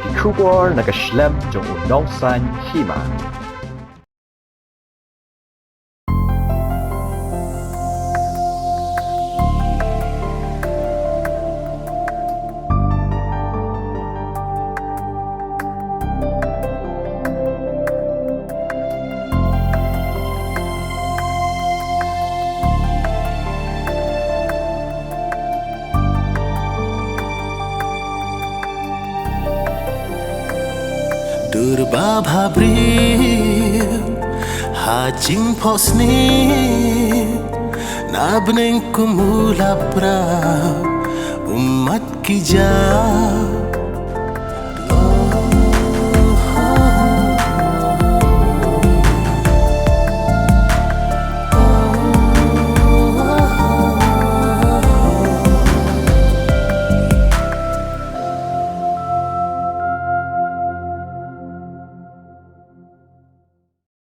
Kikubor nakaslem jong unongsan Hima. Durba bhabril hajing posni nabneng kumula pra umat kijah